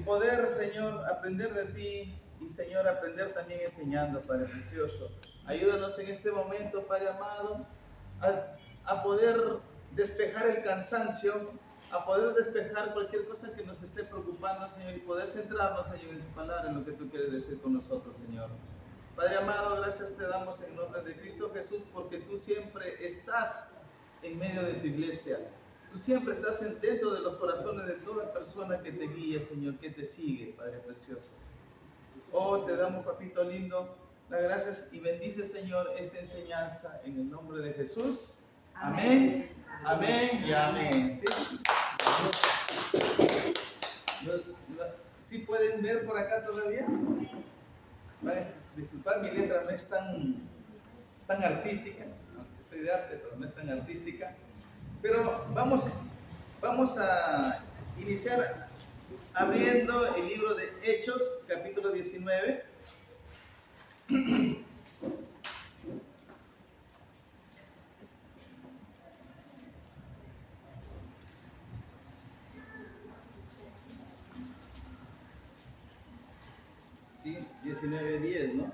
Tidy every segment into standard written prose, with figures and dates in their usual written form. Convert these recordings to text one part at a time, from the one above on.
poder, Señor, aprender de ti y, Señor, aprender también enseñando, Padre precioso. Ayúdanos en este momento, Padre amado, a poder despejar el cansancio, a poder despejar cualquier cosa que nos esté preocupando, Señor, y poder centrarnos, Señor, en tu palabra, en lo que tú quieres decir con nosotros, Señor. Padre amado, gracias te damos en nombre de Cristo Jesús, porque tú siempre estás en medio de tu iglesia. Tú siempre estás dentro de los corazones de toda persona que te guíe, Señor, que te sigue, Padre precioso. Oh, te damos, papito lindo, las gracias y bendice, Señor, esta enseñanza en el nombre de Jesús. Amén, amén y amén. ¿Sí pueden ver por acá todavía? Vale, disculpad, mi letra no es tan artística, aunque soy de arte, pero no es tan artística. Pero vamos a iniciar abriendo el libro de Hechos, capítulo 19. Sí, 19:10, ¿no?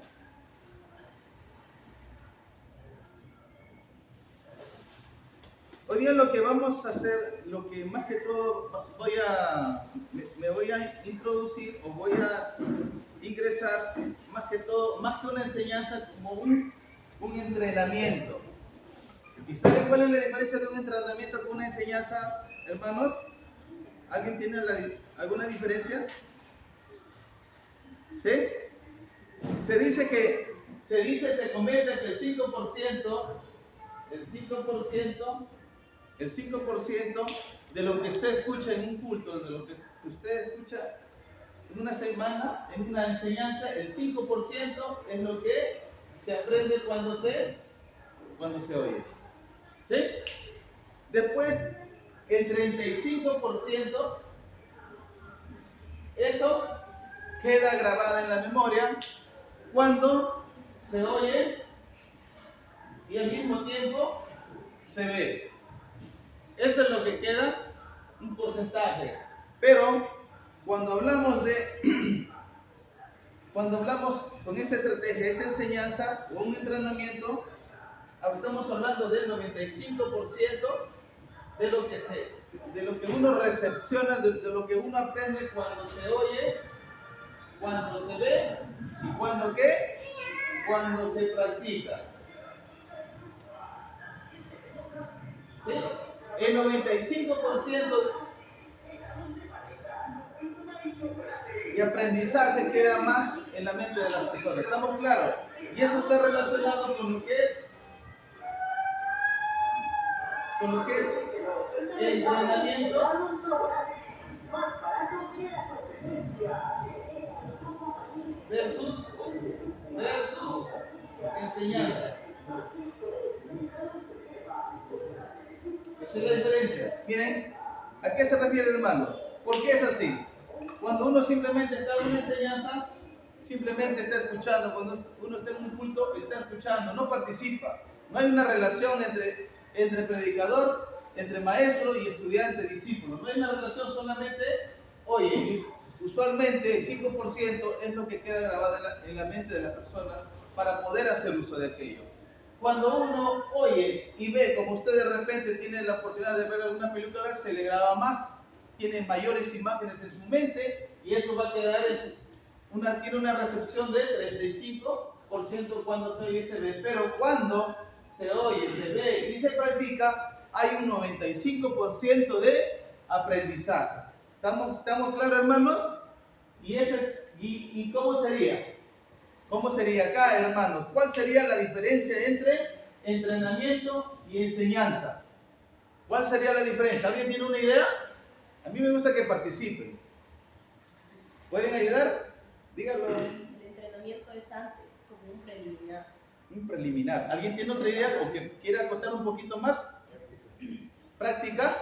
Hoy día lo que vamos a hacer, lo que más que todo me voy a introducir o voy a ingresar, más que una enseñanza, como un entrenamiento. ¿Y saben cuál es la diferencia de un entrenamiento con una enseñanza, hermanos? ¿Alguien tiene alguna diferencia? ¿Sí? Se comenta que el 5% de lo que usted escucha en un culto, de lo que usted escucha en una semana, en una enseñanza, el 5% es lo que se aprende cuando se oye. ¿Sí? Después, el 35%, eso queda grabada en la memoria cuando se oye y al mismo tiempo se ve. Eso es lo que queda, un porcentaje. Pero cuando hablamos con esta estrategia, esta enseñanza o un entrenamiento, estamos hablando del 95% de lo que uno recepciona, de lo que uno aprende cuando se oye, cuando se ve y cuando se practica. ¿Sí? El 95% de aprendizaje queda más en la mente de las personas. ¿Estamos claros? Y eso está relacionado con lo que es el entrenamiento versus enseñanza. Esa es la diferencia. Miren, ¿a qué se refiere, hermano? ¿Por qué es así? Cuando uno simplemente está en una enseñanza, simplemente está escuchando. Cuando uno está en un culto, está escuchando, no participa. No hay una relación entre predicador, entre maestro y estudiante, discípulo. No hay una relación, solamente oye. Usualmente el 5% es lo que queda grabado en la mente de las personas para poder hacer uso de aquello. Cuando uno oye y ve, como usted de repente tiene la oportunidad de ver alguna película, se le graba más, tiene mayores imágenes en su mente y eso va a quedar tiene una recepción de 35% cuando se oye y se ve. Pero cuando se oye, se ve y se practica, hay un 95% de aprendizaje. ¿Estamos claros, hermanos? ¿Y cómo sería? ¿Cómo sería acá, hermanos? ¿Cuál sería la diferencia entre entrenamiento y enseñanza? ¿Cuál sería la diferencia? ¿Alguien tiene una idea? A mí me gusta que participen. ¿Pueden ayudar? Díganlo. El entrenamiento es antes, es como un preliminar. Un preliminar. ¿Alguien tiene otra idea o que quiera contar un poquito más? Práctica,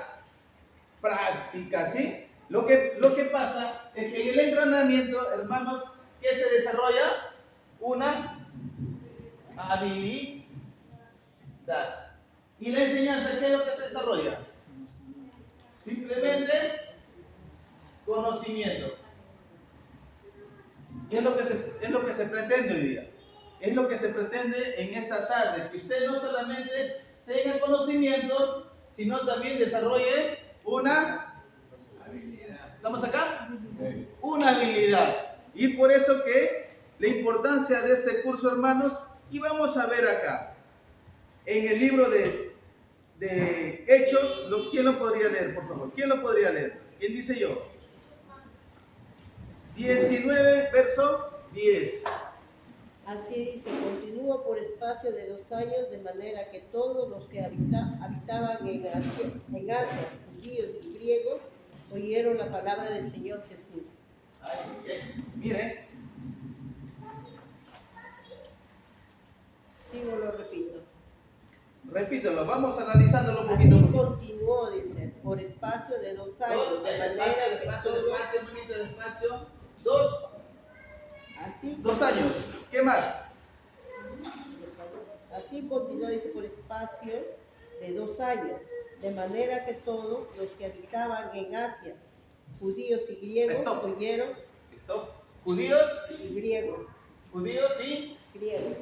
¿sí? Lo que pasa es que en el entrenamiento, hermanos, ¿qué se desarrolla? Una habilidad. ¿Y la enseñanza qué es lo que se desarrolla? Simplemente conocimiento. Es lo que se pretende hoy día. Es lo que se pretende en esta tarde. Que usted no solamente tenga conocimientos, sino también desarrolle una habilidad. ¿Estamos acá? Una habilidad. Y por eso que la importancia de este curso, hermanos, y vamos a ver acá, en el libro de Hechos, ¿quién lo podría leer, por favor? ¿Quién lo podría leer? ¿Quién dice yo? 19, verso 10. Así dice, continuó por espacio de 2 años, de manera que todos los que habitaban en Asia, judíos y griegos, oyeron la palabra del Señor Jesús. Mire. Sigo, lo repito. Repítelo, vamos analizándolo un poquito. Así continuó, dice, por espacio de 2 años, de manera que todos... Despacio. 2 años. ¿Qué más? Así continuó, dice, por espacio de 2 años, de manera que todos los que habitaban en Asia, judíos y griegos, oyeron. Judíos Y griegos. Judíos y Griegos.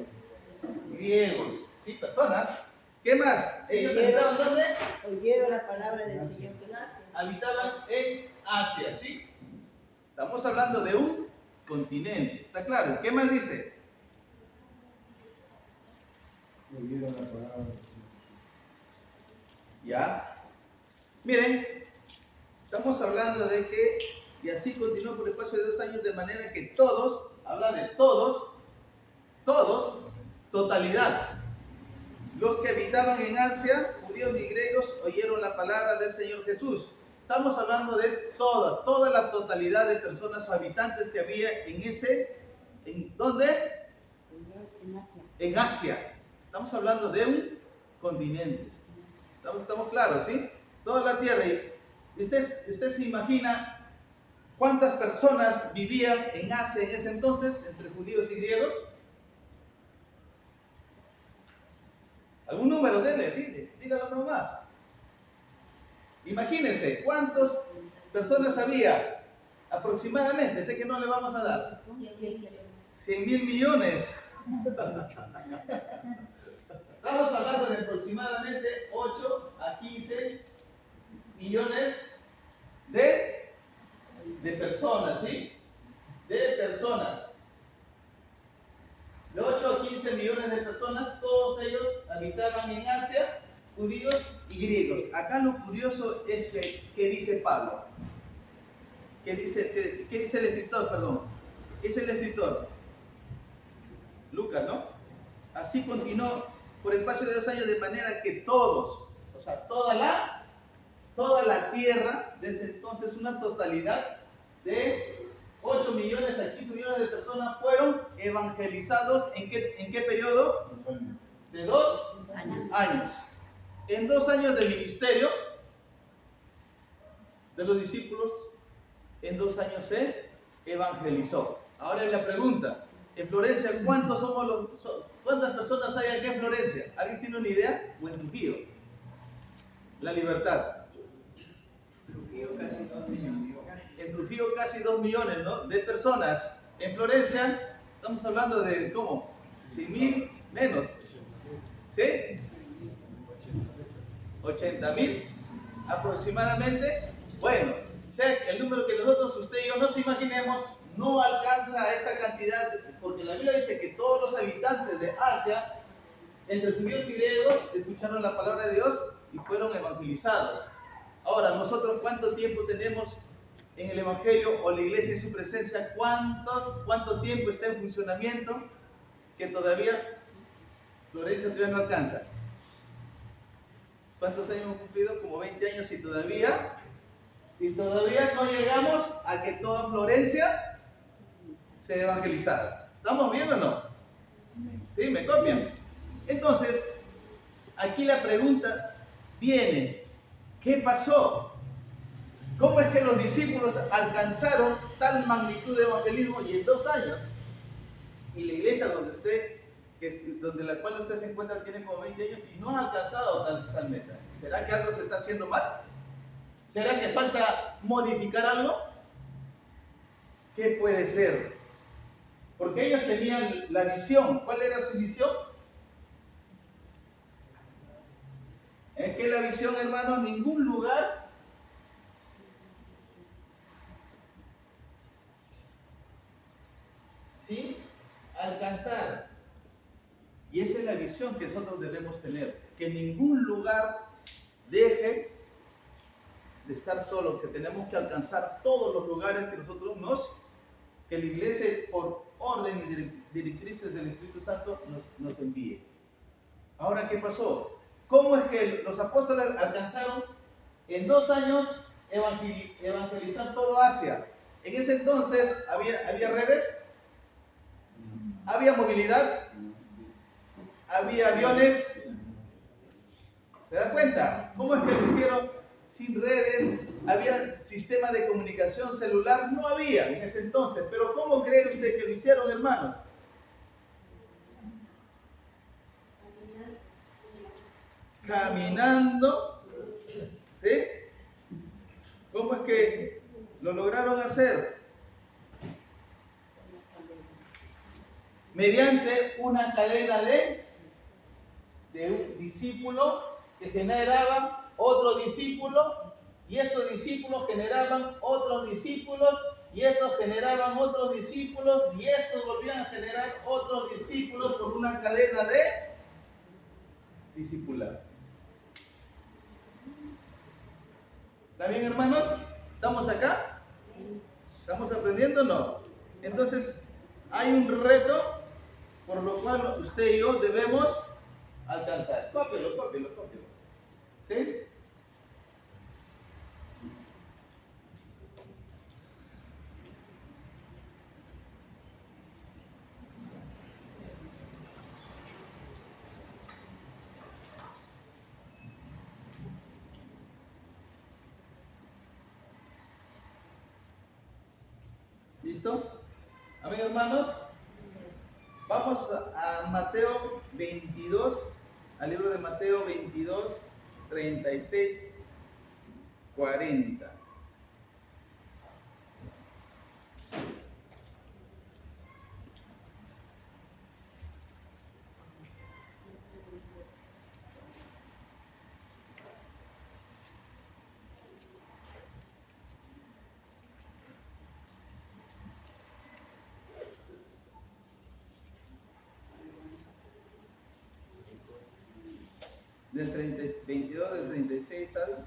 griegos. Sí, personas. ¿Qué más? ¿Ellos habitaban dónde? Oyeron la palabra del Señor. Habitaban en Asia, ¿sí? Estamos hablando de un continente. ¿Está claro? ¿Qué más dice? Oyeron la palabra del Señor. Ya. Miren, estamos hablando de que, y así continuó por el espacio de 2 años, de manera que todos, habla de todos, totalidad. Los que habitaban en Asia, judíos y griegos, oyeron la palabra del Señor Jesús. Estamos hablando de toda la totalidad de personas habitantes que había ¿en dónde? En Asia. En Asia. Estamos hablando de un continente. ¿Estamos claros, sí? Toda la tierra. Y usted se imagina cuántas personas vivían en Asia en ese entonces, entre judíos y griegos. ¿Algún número? Dígalo nomás. Imagínense, ¿cuántas personas había? Aproximadamente, sé que no le vamos a dar. 100.000 millones. Estamos hablando de aproximadamente 8 a 15 millones de personas, ¿sí? De personas. De 8 a 15 millones de personas, todos ellos habitaban en Asia, judíos y griegos. Acá lo curioso es que dice Pablo. ¿Qué dice el escritor? Perdón. ¿Qué es el escritor? Lucas, ¿no? Así continuó por el espacio de 2 años, de manera que todos, o sea, toda la tierra, desde entonces una totalidad de 8 millones a 15 millones de personas fueron evangelizados. ¿En qué periodo? De 2 años. En 2 años de ministerio de los discípulos, en 2 años se evangelizó. Ahora la pregunta, en Florencia, ¿cuántas personas hay aquí en Florencia? ¿Alguien tiene una idea? ¿O en Trujillo? La Libertad. En Trujillo casi 2 millones, ¿no? De personas. En Florencia estamos hablando de, ¿cómo? 100.000 menos. ¿Sí? 80.000 aproximadamente. Bueno, sea el número que nosotros, usted y yo nos imaginemos, no alcanza a esta cantidad, porque la Biblia dice que todos los habitantes de Asia, entre judíos y griegos, escucharon la palabra de Dios y fueron evangelizados. Ahora, nosotros, ¿cuánto tiempo tenemos en el Evangelio o la iglesia en su presencia? ¿Cuánto tiempo está en funcionamiento que todavía Florencia todavía no alcanza? ¿Cuántos años hemos cumplido? Como 20 años y todavía no llegamos a que toda Florencia se evangelizara. ¿Estamos bien o no? ¿Sí? ¿Me copian? Entonces, aquí la pregunta viene, ¿qué pasó? ¿Cómo es que los discípulos alcanzaron tal magnitud de evangelismo y en 2 años? Y la iglesia donde la cual usted se encuentra tiene como 20 años y no ha alcanzado tal meta. ¿Será que algo se está haciendo mal? ¿Será que falta modificar algo? ¿Qué puede ser? Porque ellos tenían la visión. ¿Cuál era su visión? Es que la visión, hermanos, ningún lugar ¿sí? Alcanzar. Y esa es la visión que nosotros debemos tener. Que ningún lugar deje de estar solo, que tenemos que alcanzar todos los lugares que nosotros que la iglesia por orden y directrices del Espíritu Santo nos envíe. Ahora, ¿qué pasó? ¿Cómo es que los apóstoles alcanzaron en 2 años evangelizar todo Asia? En ese entonces había redes, había movilidad, había aviones. ¿Se da cuenta? ¿Cómo es que lo hicieron sin redes? ¿Había sistema de comunicación celular? No había en ese entonces. Pero ¿cómo cree usted que lo hicieron, hermanos? Caminando. ¿Sí? ¿Cómo es que lo lograron hacer? Mediante una cadena de un discípulo que generaba otro discípulo, y estos discípulos generaban otros discípulos, y estos generaban otros discípulos, y estos volvían a generar otros discípulos por una cadena de discipular. ¿Está bien, hermanos? ¿Estamos acá? ¿Estamos aprendiendo o no? Entonces, hay un reto por lo cual usted y yo debemos alcanzar. Cópielo. ¿Sí? ¿Listo? Amén, hermanos. Vamos a Mateo 22, al libro de Mateo 22, 36, 40. Del 22, del 36, ¿sabes?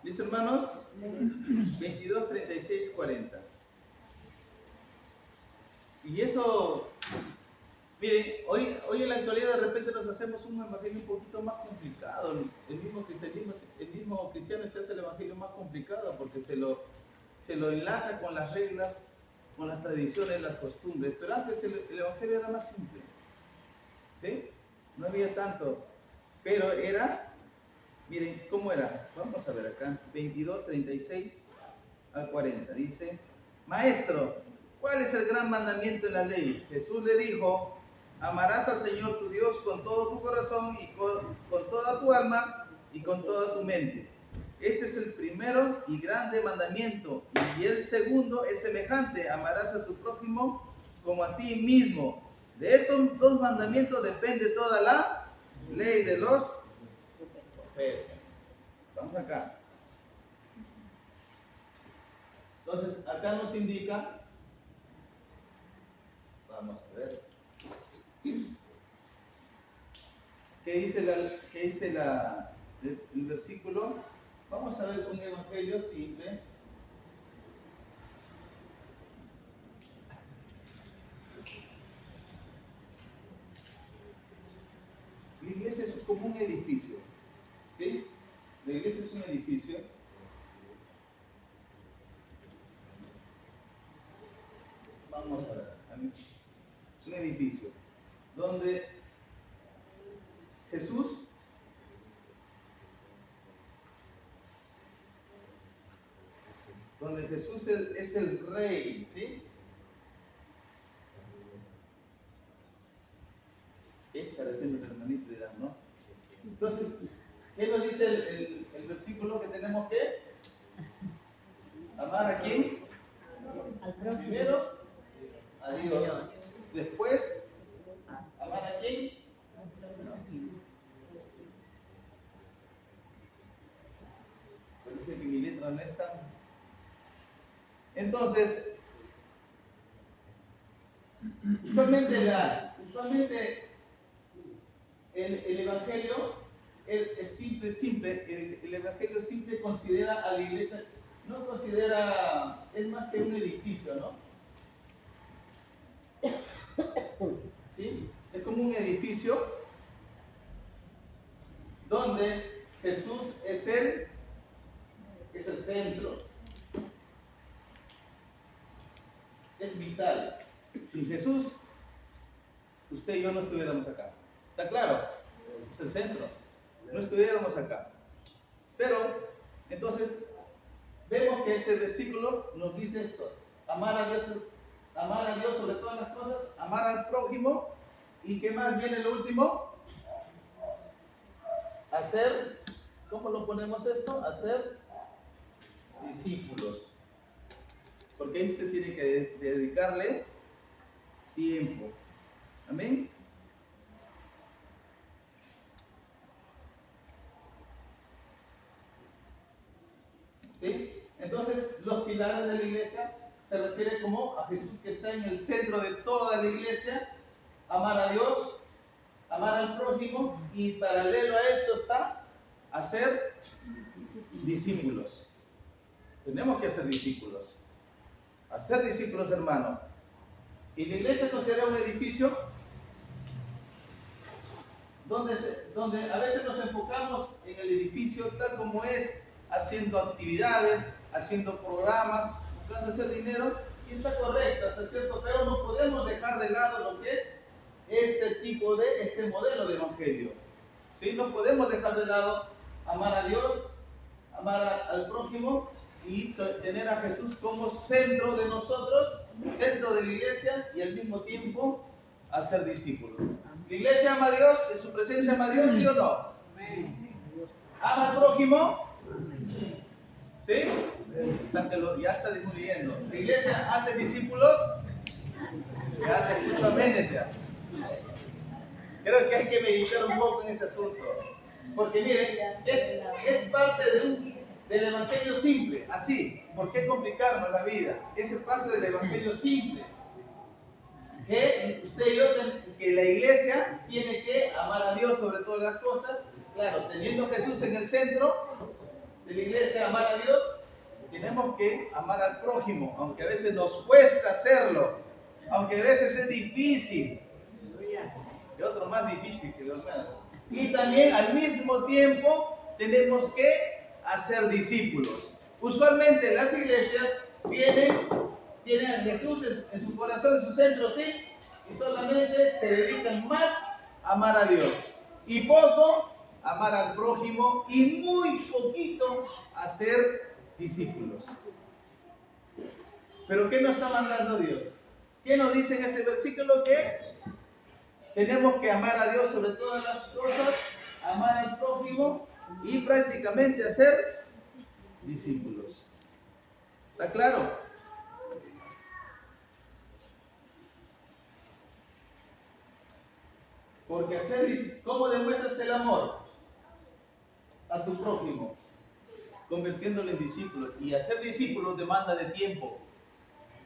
¿Listo, hermanos? 22, 36, 40. Y eso, miren, hoy en la actualidad de repente nos hacemos un evangelio un poquito más complicado. El mismo cristiano se hace el evangelio más complicado porque se lo enlaza con las reglas, con las tradiciones, las costumbres. Pero antes el evangelio era más simple. ¿Sí? No había tanto. Pero era... Miren, ¿cómo era? Vamos a ver acá, 22, 36 al 40. Dice, Maestro, ¿cuál es el gran mandamiento en la ley? Jesús le dijo, amarás al Señor tu Dios con todo tu corazón y con toda tu alma y con toda tu mente. Este es el primero y grande mandamiento. Y el segundo es semejante, amarás a tu prójimo como a ti mismo. De estos 2 mandamientos depende toda la ley de los... Vamos acá. Entonces, acá nos indica, vamos a ver, ¿qué dice el versículo? Vamos a ver un evangelio simple. iglesia es como un edificio. ¿Sí? La iglesia es un edificio. Vamos a ver. Es un edificio donde Jesús es el rey, ¿sí? ¿Qué estará haciendo el hermanito? Dirán, ¿no? Entonces, ¿qué nos dice el versículo que tenemos que amar a quién? Al prójimo. Primero, a Dios. Después, amar a quién? Parece que mi letra no está. Entonces, usualmente el evangelio es simple, el evangelio simple considera a la iglesia, no considera, es más que un edificio, ¿no? ¿Sí? Es como un edificio donde Jesús es el centro. Es vital. Sin Jesús, usted y yo no estuviéramos acá. ¿Está claro? Es el centro. No estuviéramos acá. Pero, entonces, vemos que este versículo nos dice esto. Amar a Dios sobre todas las cosas, amar al prójimo, y ¿qué más viene el último? Hacer, ¿cómo lo ponemos esto? Hacer discípulos. Porque ahí se tiene que dedicarle tiempo. Amén. ¿Sí? Entonces, los pilares de la iglesia se refiere como a Jesús que está en el centro de toda la iglesia, amar a Dios, amar al prójimo, y paralelo a esto está hacer discípulos. Tenemos que hacer discípulos. Hacer discípulos, hermano. Y la iglesia se considera un edificio donde a veces nos enfocamos en el edificio tal como es, haciendo actividades, haciendo programas, buscando hacer dinero, y está correcto, está cierto, pero no podemos dejar de lado lo que es este modelo de evangelio. ¿Sí? No podemos dejar de lado amar a Dios, amar al prójimo y tener a Jesús como centro de nosotros, centro de la iglesia, y al mismo tiempo hacer discípulos. ¿La iglesia ama a Dios? ¿En su presencia ama a Dios, sí o no? ¿Ama al prójimo? ¿Sí? Ya está disminuyendo. ¿La iglesia hace discípulos? Ya te escucho amenes ya. Creo que hay que meditar un poco en ese asunto. Porque miren, es parte del evangelio simple. Así, ¿por qué complicarnos la vida? Es parte del evangelio simple. Que usted y yo, que la iglesia tiene que amar a Dios sobre todas las cosas. Claro, teniendo a Jesús en el centro de la iglesia, amar a Dios, tenemos que amar al prójimo, aunque a veces nos cuesta hacerlo, aunque a veces es difícil. Y otro más difícil que los demás. Y también al mismo tiempo tenemos que hacer discípulos. Usualmente las iglesias tienen a Jesús en su corazón, en su centro, ¿sí? Y solamente se dedican más a amar a Dios. Y poco a amar al prójimo, y muy poquito a ser discípulos. Pero ¿qué nos está mandando Dios? ¿Qué nos dice en este versículo? Que tenemos que amar a Dios sobre todas las cosas, amar al prójimo y prácticamente hacer discípulos. ¿Está claro? Porque ¿cómo demuestras el amor a tu prójimo? Convirtiéndolo en discípulo. Y hacer discípulos demanda de tiempo.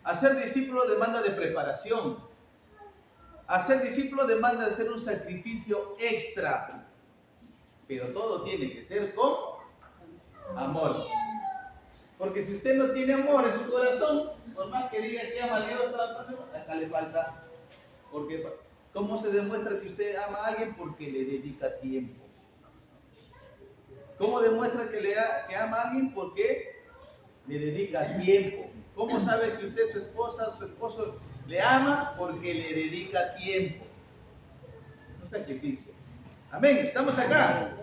Hacer discípulos demanda de preparación. Hacer discípulos demanda de hacer un sacrificio extra. Pero todo tiene que ser con amor. Porque si usted no tiene amor en su corazón, por más que diga que ama a Dios, acá le falta. Porque ¿Cómo se demuestra que usted ama a alguien? Porque le dedica tiempo. ¿Cómo demuestra que ama a alguien? Porque le dedica tiempo. ¿Cómo sabe que usted, su esposa, su esposo, le ama? Porque le dedica tiempo. Un sacrificio. Amén. Estamos acá.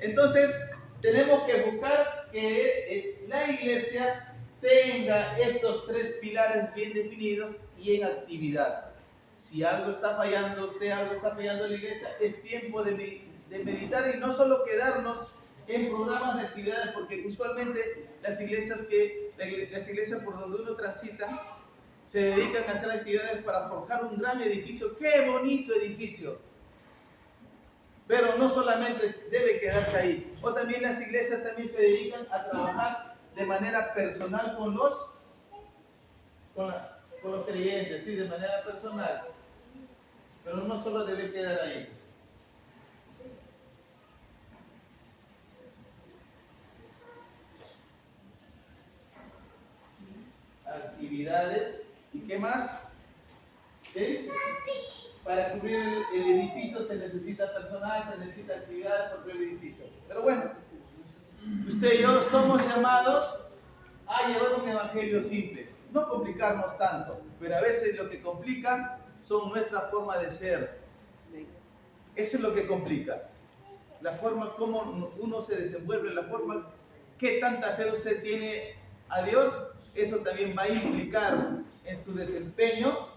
Entonces, tenemos que buscar que la iglesia tenga estos 3 pilares bien definidos y en actividad. Si algo está fallando usted, algo está fallando en la iglesia, es tiempo de meditar y no solo quedarnos en programas de actividades, porque usualmente las iglesias por donde uno transita se dedican a hacer actividades para forjar un gran edificio. ¡Qué bonito edificio! Pero no solamente debe quedarse ahí. O también las iglesias también se dedican a trabajar de manera personal con los creyentes, sí, de manera personal. Pero no solo debe quedar ahí. Actividades. ¿Y qué más? ¿Sí? Para cubrir el edificio se necesita personal, se necesita actividades para cubrir el edificio. Pero bueno, usted y yo somos llamados a llevar un evangelio simple. No complicarnos tanto, pero a veces lo que complica son nuestra forma de ser. Eso es lo que complica. La forma como uno se desenvuelve, la forma que tanta fe usted tiene a Dios, eso también va a implicar en su desempeño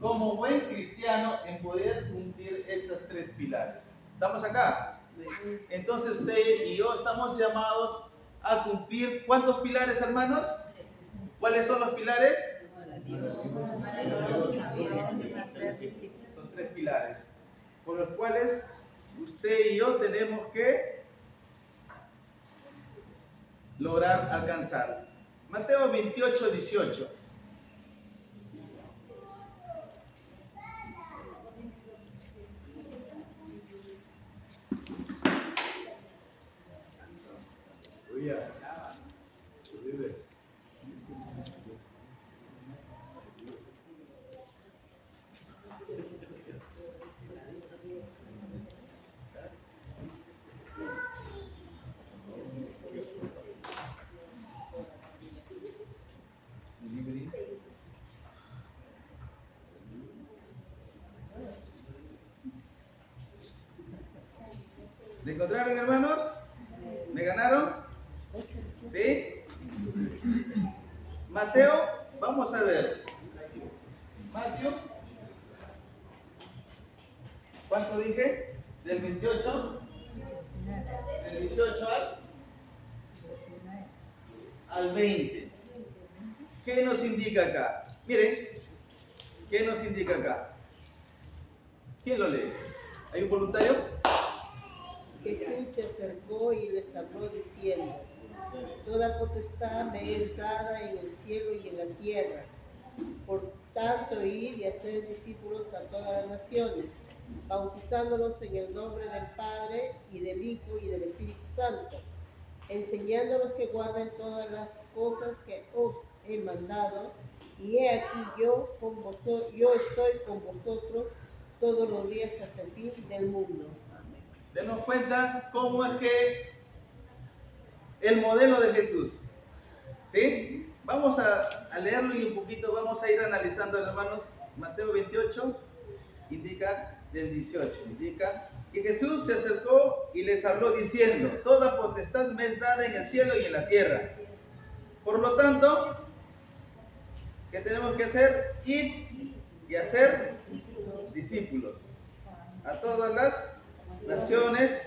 como buen cristiano en poder cumplir estos 3 pilares. ¿Estamos acá? Entonces usted y yo estamos llamados a cumplir ¿cuántos pilares, hermanos? ¿Cuáles son los pilares? Son 3 pilares por los cuales usted y yo tenemos que lograr alcanzar. Mateo 28, 18. ¿Le encontraron, hermanos? ¿Me ganaron? ¿Sí? Mateo, vamos a ver. Mateo, ¿cuánto dije? Del 28, del 18 al 20. ¿Qué nos indica acá? Miren, ¿qué nos indica acá? ¿Quién lo lee? ¿Hay un voluntario? Jesús se acercó y les habló diciendo: toda potestad me es dada en el cielo y en la tierra. Por tanto, id y hacer discípulos a todas las naciones, bautizándolos en el nombre del Padre y del Hijo y del Espíritu Santo, enseñándolos que guarden todas las cosas que os he mandado. Y he aquí yo estoy con vosotros todos los días hasta el fin del mundo. Denos cuenta cómo es que el modelo de Jesús, ¿sí? Vamos a leerlo y un poquito vamos a ir analizando, hermanos. Mateo 28 indica del 18, indica que Jesús se acercó y les habló diciendo: toda potestad me es dada en el cielo y en la tierra. Por lo tanto, ¿qué tenemos que hacer? Ir y hacer discípulos a todas las naciones,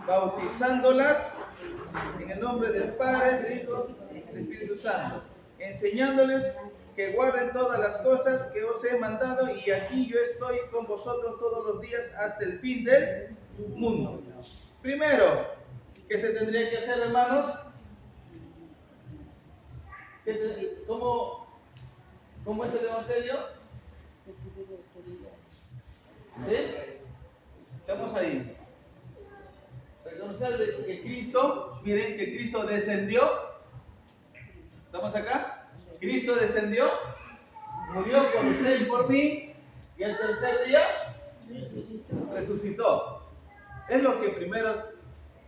bautizándolas en el nombre del Padre, del Hijo y del Espíritu Santo, enseñándoles que guarden todas las cosas que os he mandado, y aquí yo estoy con vosotros todos los días hasta el fin del mundo. Primero, ¿qué se tendría que hacer, hermanos? ¿Cómo es el Evangelio? ¿Sí? Estamos ahí. Reconocer que Cristo, miren que Cristo descendió. ¿Estamos acá? Cristo descendió, murió por usted y por mí, y al tercer día Resucitó. Es lo que primero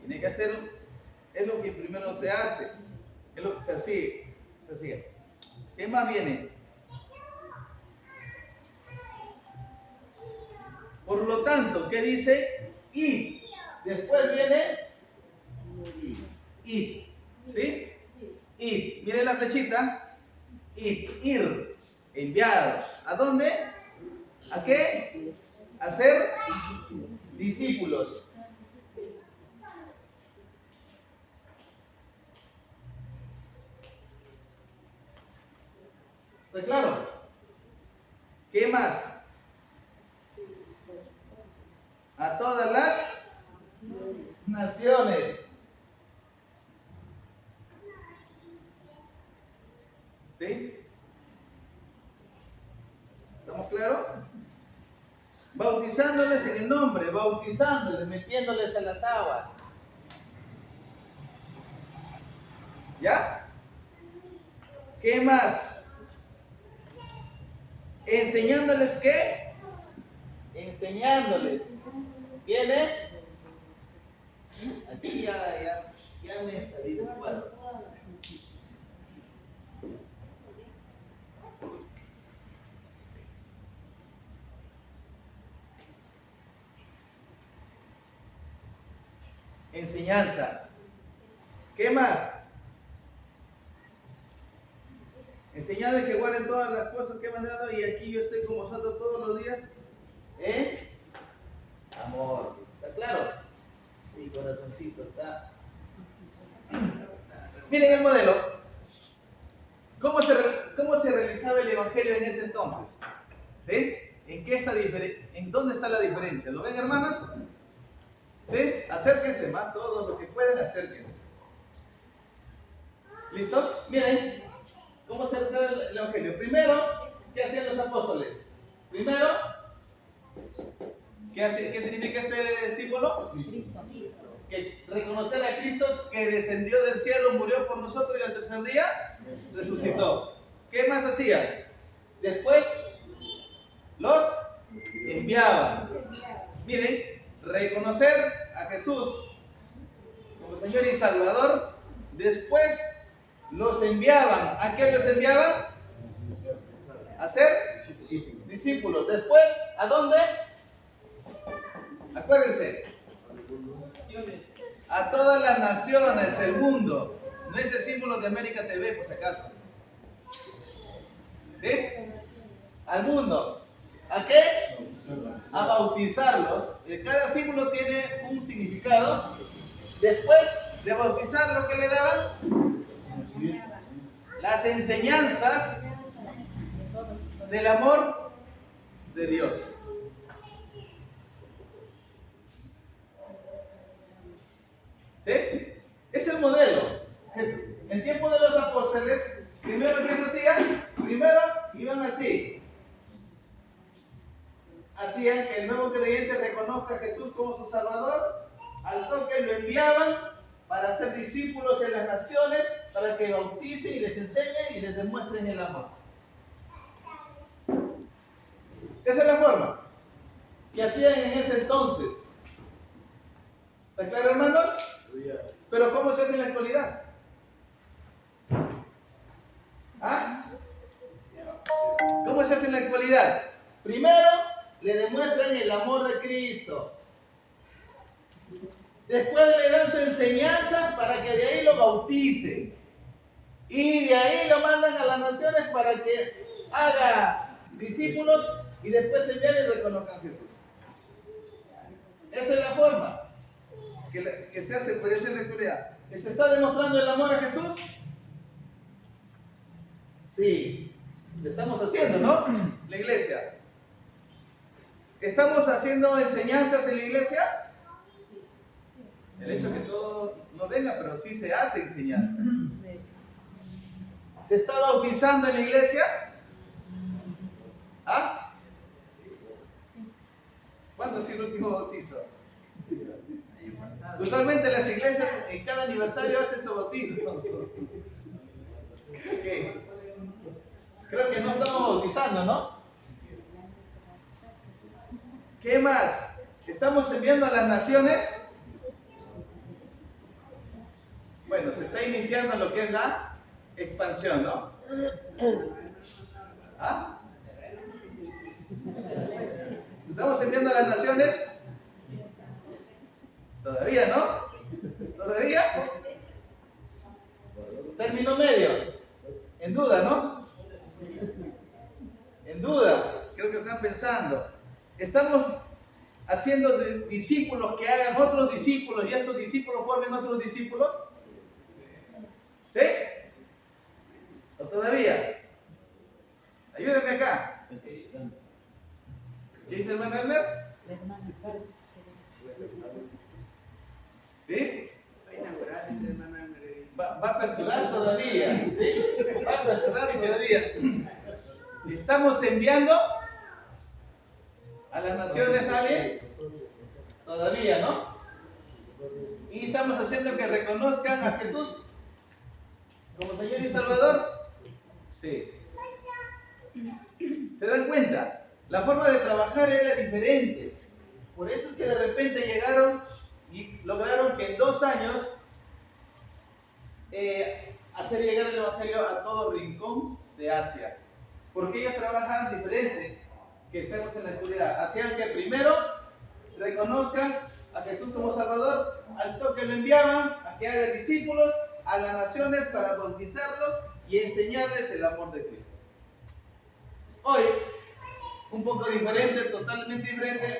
tiene que hacer, es lo que primero se hace, es lo que se sigue. ¿Qué más viene? Por lo tanto, ¿qué dice? Id. Después viene id. ¿Sí? Id. Miren la flechita. Id. Ir. Enviado. ¿A dónde? ¿A qué? A ser discípulos. ¿Está claro? ¿Qué más? A todas las naciones. ¿Sí? ¿Estamos claros? Bautizándoles en el nombre, bautizándoles, metiéndoles a las aguas. ¿Ya? ¿Qué más? Enseñándoles ¿qué? Enseñándoles. ¿Viene? Aquí ya me salí del cuadro. Enseñanza. ¿Qué más? Enseñad que guarden todas las cosas que me han dado y aquí yo estoy con vosotros todos los días. Amor. ¿Está claro? Sí, corazoncito, está. Miren el modelo. ¿Cómo se realizaba el evangelio en ese entonces? ¿Sí? ¿En dónde está la diferencia? ¿Lo ven, hermanos? ¿Sí? Acérquense más, todos los que pueden, acérquense. ¿Listo? Miren, ¿cómo se realizaba el evangelio? Primero, ¿qué hacían los apóstoles? Primero, ¿qué significa este símbolo? Cristo. Que reconocer a Cristo que descendió del cielo, murió por nosotros y al tercer día resucitó. ¿Qué más hacía? Después los enviaban. Miren, reconocer a Jesús como Señor y Salvador. Después los enviaban. ¿A qué los enviaban? A ser discípulos. Después, ¿a dónde? Acuérdense. A todas las naciones, el mundo. No es el símbolo de América TV, por si acaso. ¿Sí? Al mundo. ¿A qué? A bautizarlos. Cada símbolo tiene un significado. Después de bautizar, ¿lo que le daban? Las enseñanzas del amor de Dios. ¿Sí? Es el modelo. En tiempo de los apóstoles, primero ¿qué se hacía? Primero iban así. Hacían que el nuevo creyente reconozca a Jesús como su Salvador. Al toque lo enviaban para ser discípulos en las naciones, para que bauticen y les enseñen y les demuestren el amor. Esa es la forma que hacían en ese entonces. ¿Está claro, hermanos? Pero ¿cómo se hace en la actualidad? ¿Ah? ¿Cómo se hace en la actualidad? Primero, le demuestran el amor de Cristo. Después le dan su enseñanza para que de ahí lo bauticen. Y de ahí lo mandan a las naciones para que haga discípulos y después se vean y reconozcan a Jesús. Esa es la forma que se hace, podría ser en la actualidad. ¿Se está demostrando el amor a Jesús? Sí. Lo estamos haciendo, ¿no? La iglesia. ¿Estamos haciendo enseñanzas en la iglesia? El hecho que todo no venga, pero sí se hace enseñanza. ¿Se está bautizando en la iglesia? ¿Ah? ¿Cuándo ha sido el último bautizo? Usualmente las iglesias en cada aniversario hacen su bautizo. Okay. Creo que no estamos bautizando, ¿no? ¿Qué más? Estamos enviando a las naciones. Bueno, se está iniciando lo que es la expansión, ¿no? ¿Ah? ¿Estamos enviando a las naciones? Todavía, ¿no? ¿Todavía? Término medio. En duda, ¿no? En duda. Creo que están pensando. Estamos haciendo discípulos que hagan otros discípulos y estos discípulos formen otros discípulos. ¿Sí? ¿O todavía? Ayúdenme acá. ¿Qué dice el hermano Elmer? ¿Sí? Va a aperturar todavía. ¿Sí? Va a aperturar todavía. ¿Estamos enviando a las naciones a alguien? Todavía, ¿no? Y estamos haciendo que reconozcan a Jesús como Señor y Salvador. Sí. ¿Se dan cuenta? La forma de trabajar era diferente. Por eso es que de repente llegaron y lograron que en 2 años hacer llegar el Evangelio a todo rincón de Asia. Porque ellos trabajan diferente que estemos en la oscuridad. Hacían que primero reconozcan a Jesús como Salvador, al toque lo enviaban a que haga discípulos a las naciones para bautizarlos y enseñarles el amor de Cristo. Hoy, un poco diferente, totalmente diferente.